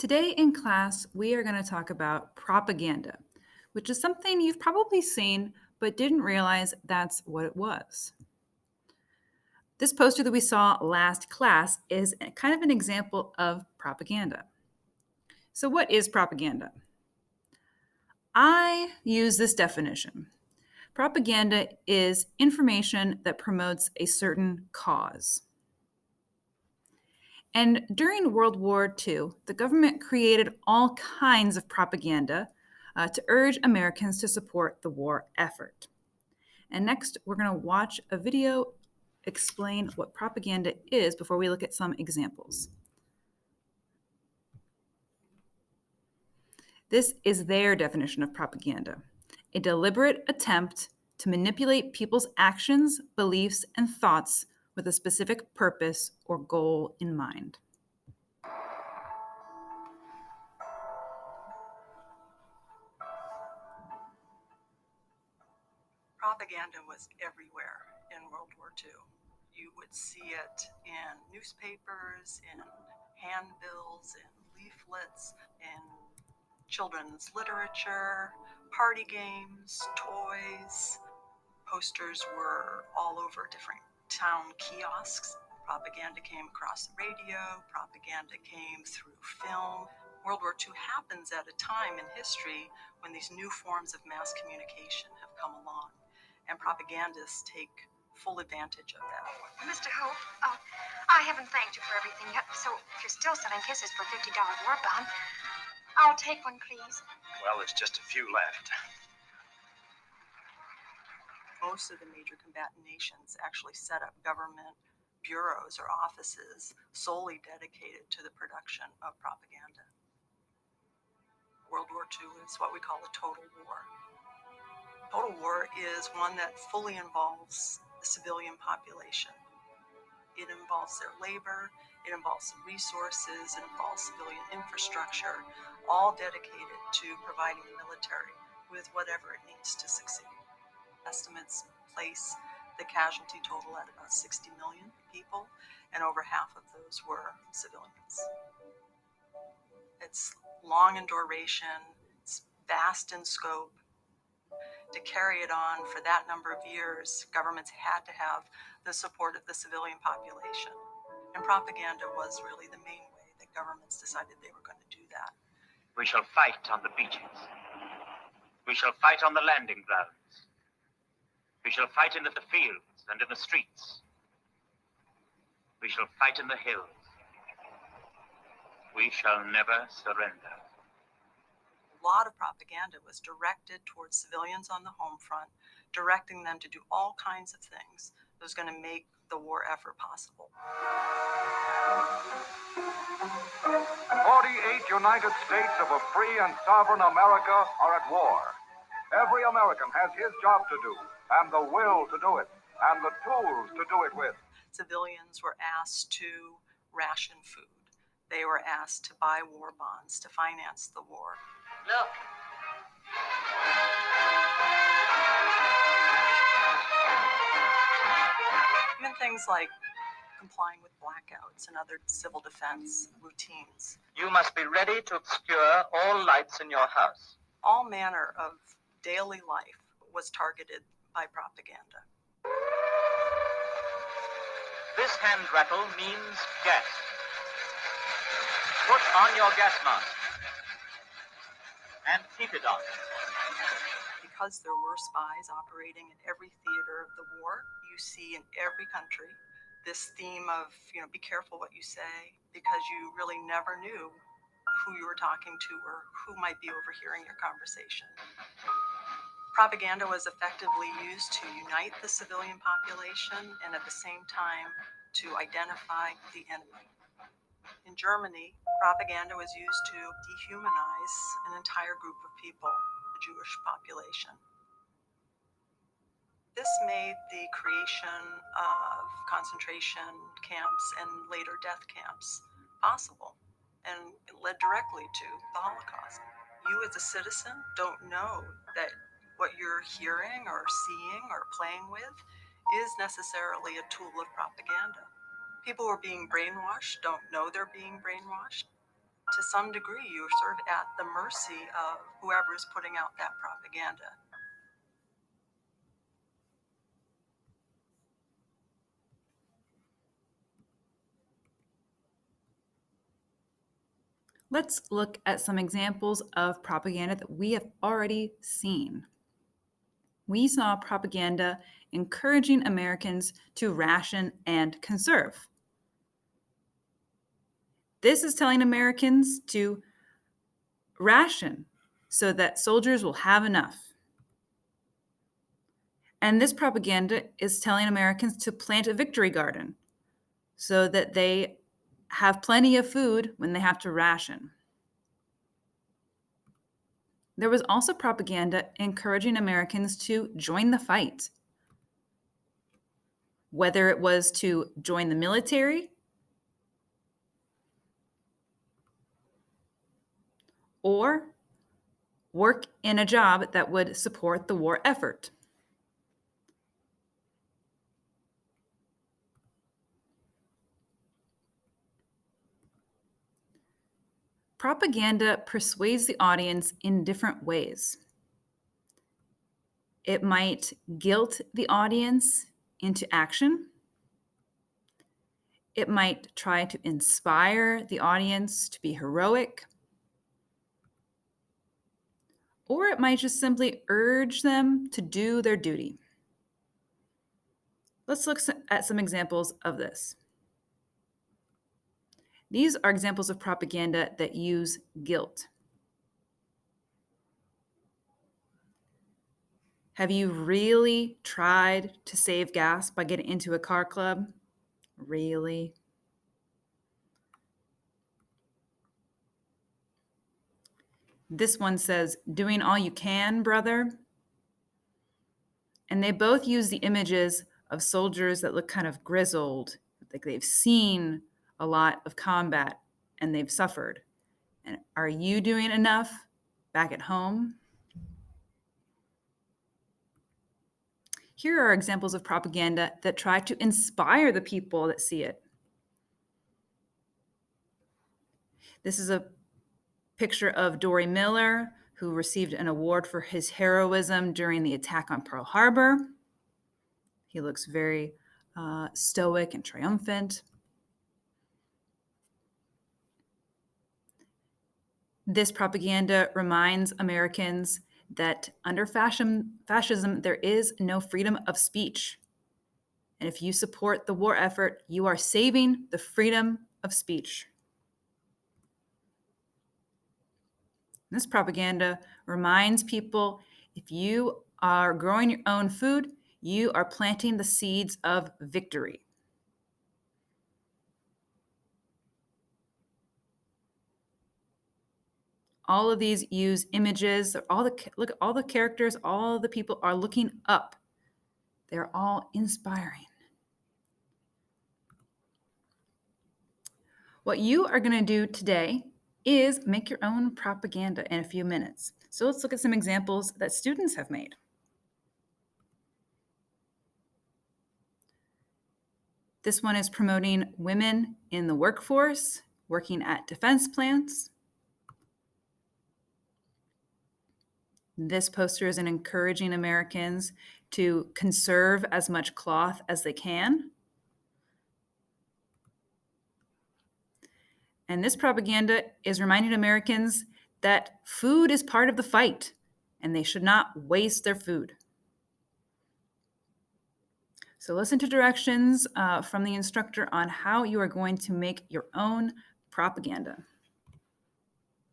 Today in class, we are going to talk about propaganda, which is something you've probably seen but didn't realize that's what it was. This poster that we saw last class is kind of an example of propaganda. So, what is propaganda? I use this definition. Propaganda is information that promotes a certain cause. And during World War II, the government created all kinds of propaganda to urge Americans to support the war effort. And next, we're going to watch a video explain what propaganda is before we look at some examples. This is their definition of propaganda: a deliberate attempt to manipulate people's actions, beliefs, and thoughts with a specific purpose or goal in mind. Propaganda was everywhere in World War II. You would see it in newspapers, in handbills, in leaflets, in children's literature, party games, toys. Posters were all over different town kiosks. Propaganda came across the radio, propaganda came through film. World War II happens at a time in history when these new forms of mass communication have come along, and propagandists take full advantage of that. Mr. Hope, I haven't thanked you for everything yet, so if you're still selling kisses for $50 war bond, I'll take one, please. Well, there's just a few left. Most of the major combatant nations actually set up government bureaus or offices solely dedicated to the production of propaganda. World War II is what we call a total war. Total war is one that fully involves the civilian population. It involves their labor, it involves resources, it involves civilian infrastructure, all dedicated to providing the military with whatever it needs to succeed. Estimates place the casualty total at about 60 million people, and over half of those were civilians. It's long in duration, it's vast in scope. To carry it on for that number of years, governments had to have the support of the civilian population. And propaganda was really the main way that governments decided they were going to do that. We shall fight on the beaches. We shall fight on the landing grounds. We shall fight in the fields and in the streets. We shall fight in the hills. We shall never surrender. A lot of propaganda was directed towards civilians on the home front, directing them to do all kinds of things that was going to make the war effort possible. 48 United States of a free and sovereign America are at war. Every American has his job to do, and the will to do it, and the tools to do it with. Civilians were asked to ration food. They were asked to buy war bonds to finance the war. Look. Even things like complying with blackouts and other civil defense routines. You must be ready to obscure all lights in your house. All manner of daily life was targeted by propaganda. This hand rattle means gas. Put on your gas mask. And keep it on. Because there were spies operating in every theater of the war, you see in every country this theme of, be careful what you say, because you really never knew who you were talking to or who might be overhearing your conversation. Propaganda was effectively used to unite the civilian population and at the same time to identify the enemy. In Germany, propaganda was used to dehumanize an entire group of people, the Jewish population. This made the creation of concentration camps and later death camps possible, and it led directly to the Holocaust. You as a citizen don't know that what you're hearing or seeing or playing with is necessarily a tool of propaganda. People who are being brainwashed don't know they're being brainwashed. to some degree, you're sort of at the mercy of whoever is putting out that propaganda. Let's look at some examples of propaganda that we have already seen. We saw propaganda encouraging Americans to ration and conserve. This is telling Americans to ration so that soldiers will have enough. And this propaganda is telling Americans to plant a victory garden so that they have plenty of food when they have to ration. There was also propaganda encouraging Americans to join the fight, whether it was to join the military or work in a job that would support the war effort. Propaganda persuades the audience in different ways. It might guilt the audience into action. It might try to inspire the audience to be heroic. Or it might just simply urge them to do their duty. Let's look at some examples of this. These are examples of propaganda that use guilt. Have you really tried to save gas by getting into a car club? Really? This one says, doing all you can, brother. And they both use the images of soldiers that look kind of grizzled, like they've seen a lot of combat and they've suffered. And are you doing enough back at home? Here are examples of propaganda that try to inspire the people that see it. This is a picture of Dory Miller, who received an award for his heroism during the attack on Pearl Harbor. He looks very stoic and triumphant. This propaganda reminds Americans that under fascism, there is no freedom of speech. And if you support the war effort, you are saving the freedom of speech. This propaganda reminds people if you are growing your own food, you are planting the seeds of victory. All of these use images. Look, all the characters, all the people are looking up. They're all inspiring. What you are going to do today is make your own propaganda in a few minutes. So let's look at some examples that students have made. This one is promoting women in the workforce, working at defense plants. This poster is encouraging Americans to conserve as much cloth as they can. And this propaganda is reminding Americans that food is part of the fight and they should not waste their food. So listen to directions from the instructor on how you are going to make your own propaganda.